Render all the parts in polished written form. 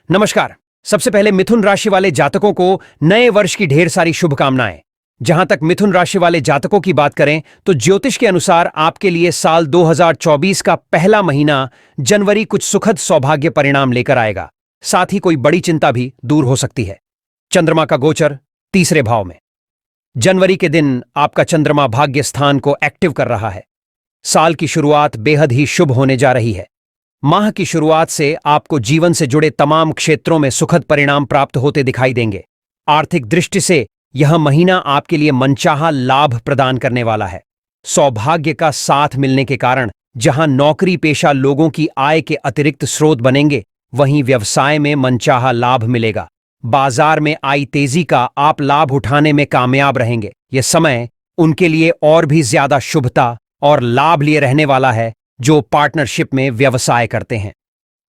नमस्कार। सबसे पहले मिथुन राशि वाले जातकों को नए वर्ष की ढेर सारी शुभकामनाएं। जहां तक मिथुन राशि वाले जातकों की बात करें तो ज्योतिष के अनुसार आपके लिए साल 2024 का पहला महीना जनवरी कुछ सुखद सौभाग्य परिणाम लेकर आएगा। साथ ही कोई बड़ी चिंता भी दूर हो सकती है। चंद्रमा का गोचर तीसरे भाव में। जनवरी के दिन आपका चंद्रमा भाग्य स्थान को एक्टिव कर रहा है। साल की शुरुआत बेहद ही शुभ होने जा रही है। माह की शुरुआत से आपको जीवन से जुड़े तमाम क्षेत्रों में सुखद परिणाम प्राप्त होते दिखाई देंगे। आर्थिक दृष्टि से यह महीना आपके लिए मनचाहा लाभ प्रदान करने वाला है। सौभाग्य का साथ मिलने के कारण जहां नौकरी पेशा लोगों की आय के अतिरिक्त स्रोत बनेंगे, वहीं व्यवसाय में मनचाहा लाभ मिलेगा। बाजार में आई तेजी का आप लाभ उठाने में कामयाब रहेंगे। यह समय उनके लिए और भी ज्यादा शुभता और लाभ लिए रहने वाला है जो पार्टनरशिप में व्यवसाय करते हैं।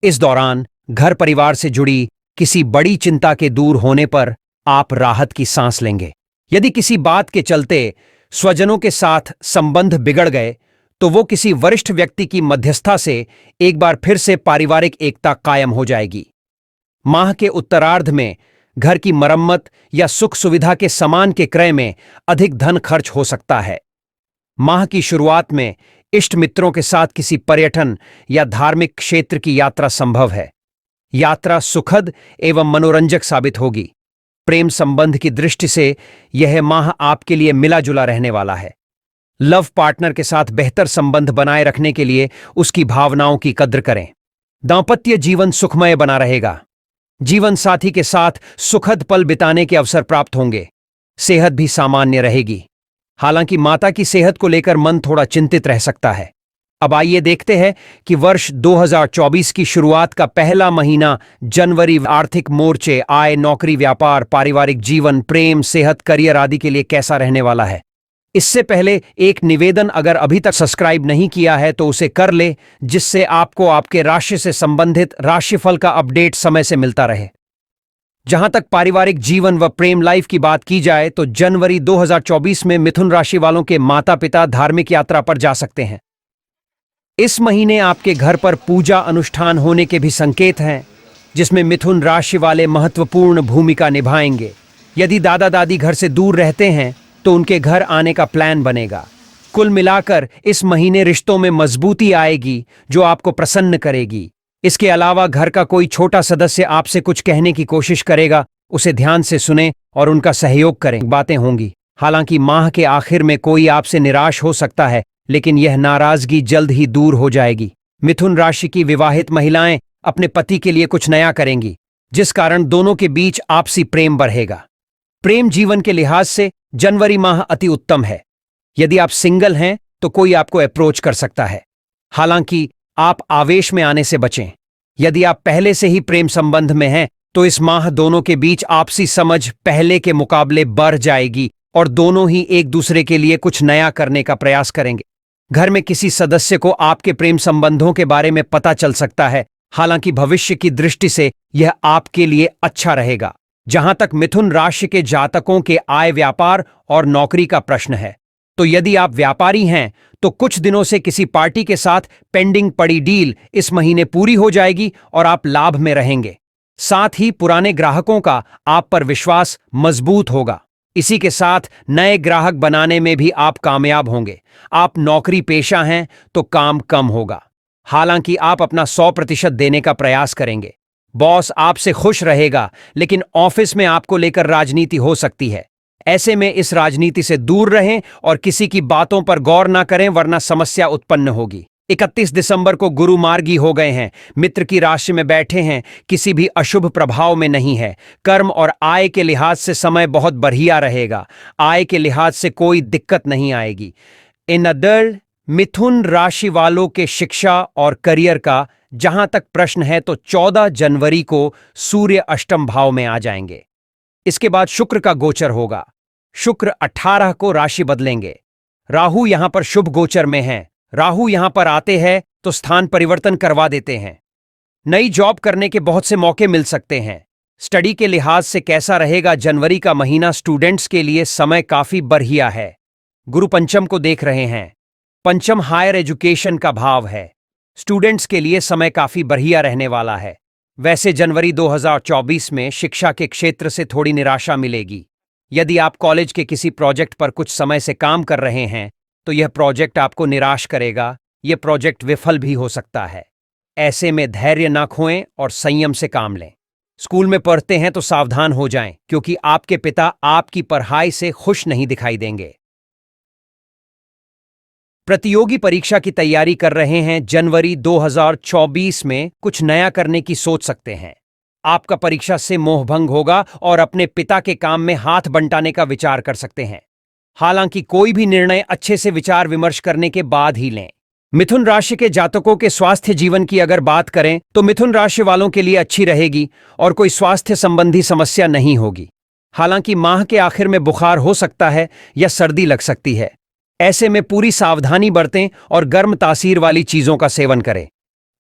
इस दौरान घर परिवार से जुड़ी किसी बड़ी चिंता के दूर होने पर आप राहत की सांस लेंगे। यदि किसी बात के चलते स्वजनों के साथ संबंध बिगड़ गए तो वो किसी वरिष्ठ व्यक्ति की मध्यस्थता से एक बार फिर से पारिवारिक एकता कायम हो जाएगी। माह के उत्तरार्ध में घर की मरम्मत या सुख सुविधा के सामान के क्रय में अधिक धन खर्च हो सकता है। माह की शुरुआत में इष्ट मित्रों के साथ किसी पर्यटन या धार्मिक क्षेत्र की यात्रा संभव है। यात्रा सुखद एवं मनोरंजक साबित होगी। प्रेम संबंध की दृष्टि से यह माह आपके लिए मिला जुला रहने वाला है। लव पार्टनर के साथ बेहतर संबंध बनाए रखने के लिए उसकी भावनाओं की कद्र करें। दांपत्य जीवन सुखमय बना रहेगा। जीवन साथी के साथ सुखद पल बिताने के अवसर प्राप्त होंगे। सेहत भी सामान्य रहेगी। हालांकि माता की सेहत को लेकर मन थोड़ा चिंतित रह सकता है। अब आइए देखते हैं कि वर्ष 2024 की शुरुआत का पहला महीना जनवरी आर्थिक मोर्चे, आय, नौकरी, व्यापार, पारिवारिक जीवन, प्रेम, सेहत, करियर आदि के लिए कैसा रहने वाला है। इससे पहले एक निवेदन, अगर अभी तक सब्सक्राइब नहीं किया है तो उसे कर ले, जिससे आपको आपके राशि से संबंधित राशिफल का अपडेट समय से मिलता रहे। जहां तक पारिवारिक जीवन व प्रेम लाइफ की बात की जाए तो जनवरी 2024 में मिथुन राशि वालों के माता पिता धार्मिक यात्रा पर जा सकते हैं। इस महीने आपके घर पर पूजा अनुष्ठान होने के भी संकेत हैं, जिसमें मिथुन राशि वाले महत्वपूर्ण भूमिका निभाएंगे। यदि दादा दादी घर से दूर रहते हैं तो उनके घर आने का प्लान बनेगा। कुल मिलाकर इस महीने रिश्तों में मजबूती आएगी जो आपको प्रसन्न करेगी। इसके अलावा घर का कोई छोटा सदस्य आपसे कुछ कहने की कोशिश करेगा, उसे ध्यान से सुने और उनका सहयोग करें। बातें होंगी। हालांकि माह के आखिर में कोई आपसे निराश हो सकता है, लेकिन यह नाराजगी जल्द ही दूर हो जाएगी। मिथुन राशि की विवाहित महिलाएं अपने पति के लिए कुछ नया करेंगी, जिस कारण दोनों के बीच आपसी प्रेम बढ़ेगा। प्रेम जीवन के लिहाज से जनवरी माह अति उत्तम है। यदि आप सिंगल हैं तो कोई आपको अप्रोच कर सकता है। हालांकि आप आवेश में आने से बचें। यदि आप पहले से ही प्रेम संबंध में हैं तो इस माह दोनों के बीच आपसी समझ पहले के मुकाबले बढ़ जाएगी और दोनों ही एक दूसरे के लिए कुछ नया करने का प्रयास करेंगे। घर में किसी सदस्य को आपके प्रेम संबंधों के बारे में पता चल सकता है। हालांकि भविष्य की दृष्टि से यह आपके लिए अच्छा रहेगा। जहां तक मिथुन राशि के जातकों के आय, व्यापार और नौकरी का प्रश्न है, तो यदि आप व्यापारी हैं तो कुछ दिनों से किसी पार्टी के साथ पेंडिंग पड़ी डील इस महीने पूरी हो जाएगी और आप लाभ में रहेंगे। साथ ही पुराने ग्राहकों का आप पर विश्वास मजबूत होगा। इसी के साथ नए ग्राहक बनाने में भी आप कामयाब होंगे। आप नौकरी पेशा हैं तो काम कम होगा। हालांकि आप अपना 100% देने का प्रयास करेंगे। बॉस आपसे खुश रहेगा, लेकिन ऑफिस में आपको लेकर राजनीति हो सकती है। ऐसे में इस राजनीति से दूर रहें और किसी की बातों पर गौर ना करें, वरना समस्या उत्पन्न होगी। 31 दिसंबर को गुरु मार्गी हो गए हैं, मित्र की राशि में बैठे हैं, किसी भी अशुभ प्रभाव में नहीं है। कर्म और आय के लिहाज से समय बहुत बढ़िया रहेगा। आय के लिहाज से कोई दिक्कत नहीं आएगी। इन अदर मिथुन राशि वालों के शिक्षा और करियर का जहां तक प्रश्न है तो 14 जनवरी को सूर्य अष्टम भाव में आ जाएंगे। इसके बाद शुक्र का गोचर होगा। शुक्र 18 को राशि बदलेंगे। राहु यहां पर शुभ गोचर में हैं। राहु यहां पर आते हैं तो स्थान परिवर्तन करवा देते हैं। नई जॉब करने के बहुत से मौके मिल सकते हैं। स्टडी के लिहाज से कैसा रहेगा जनवरी का महीना? स्टूडेंट्स के लिए समय काफी बढ़िया है। गुरु पंचम को देख रहे हैं। पंचम हायर एजुकेशन का भाव है। स्टूडेंट्स के लिए समय काफी बढ़िया रहने वाला है। वैसे जनवरी 2024 में शिक्षा के क्षेत्र से थोड़ी निराशा मिलेगी। यदि आप कॉलेज के किसी प्रोजेक्ट पर कुछ समय से काम कर रहे हैं तो यह प्रोजेक्ट आपको निराश करेगा। यह प्रोजेक्ट विफल भी हो सकता है। ऐसे में धैर्य ना खोएं और संयम से काम लें। स्कूल में पढ़ते हैं तो सावधान हो जाएं, क्योंकि आपके पिता आपकी पढ़ाई से खुश नहीं दिखाई देंगे। प्रतियोगी परीक्षा की तैयारी कर रहे हैं, जनवरी 2024 में कुछ नया करने की सोच सकते हैं। आपका परीक्षा से मोहभंग होगा और अपने पिता के काम में हाथ बंटाने का विचार कर सकते हैं। हालांकि कोई भी निर्णय अच्छे से विचार विमर्श करने के बाद ही लें। मिथुन राशि के जातकों के स्वास्थ्य जीवन की अगर बात करें तो मिथुन राशि वालों के लिए अच्छी रहेगी और कोई स्वास्थ्य संबंधी समस्या नहीं होगी। हालांकि माह के आखिर में बुखार हो सकता है या सर्दी लग सकती है। ऐसे में पूरी सावधानी बरतें और गर्म तासीर वाली चीजों का सेवन करें।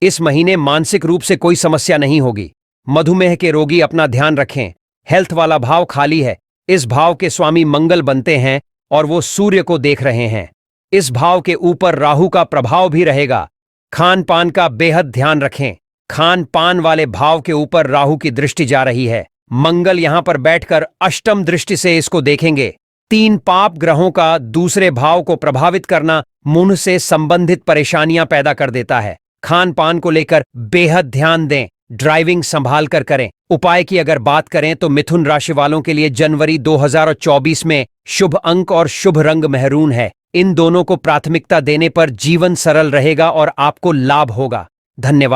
इस महीने मानसिक रूप से कोई समस्या नहीं होगी। मधुमेह के रोगी अपना ध्यान रखें। हेल्थ वाला भाव खाली है। इस भाव के स्वामी मंगल बनते हैं और वो सूर्य को देख रहे हैं। इस भाव के ऊपर राहु का प्रभाव भी रहेगा। खान पान का बेहद ध्यान रखें। खान पान वाले भाव के ऊपर राहु की दृष्टि जा रही है। मंगल यहां पर बैठकर अष्टम दृष्टि से इसको देखेंगे। 3 पाप ग्रहों का दूसरे भाव को प्रभावित करना मुंह से संबंधित परेशानियां पैदा कर देता है। खान पान को लेकर बेहद ध्यान दें। ड्राइविंग संभाल कर करें। उपाय की अगर बात करें तो मिथुन राशि वालों के लिए जनवरी 2024 में शुभ अंक और शुभ रंग मेहरून है। इन दोनों को प्राथमिकता देने पर जीवन सरल रहेगा और आपको लाभ होगा। धन्यवाद।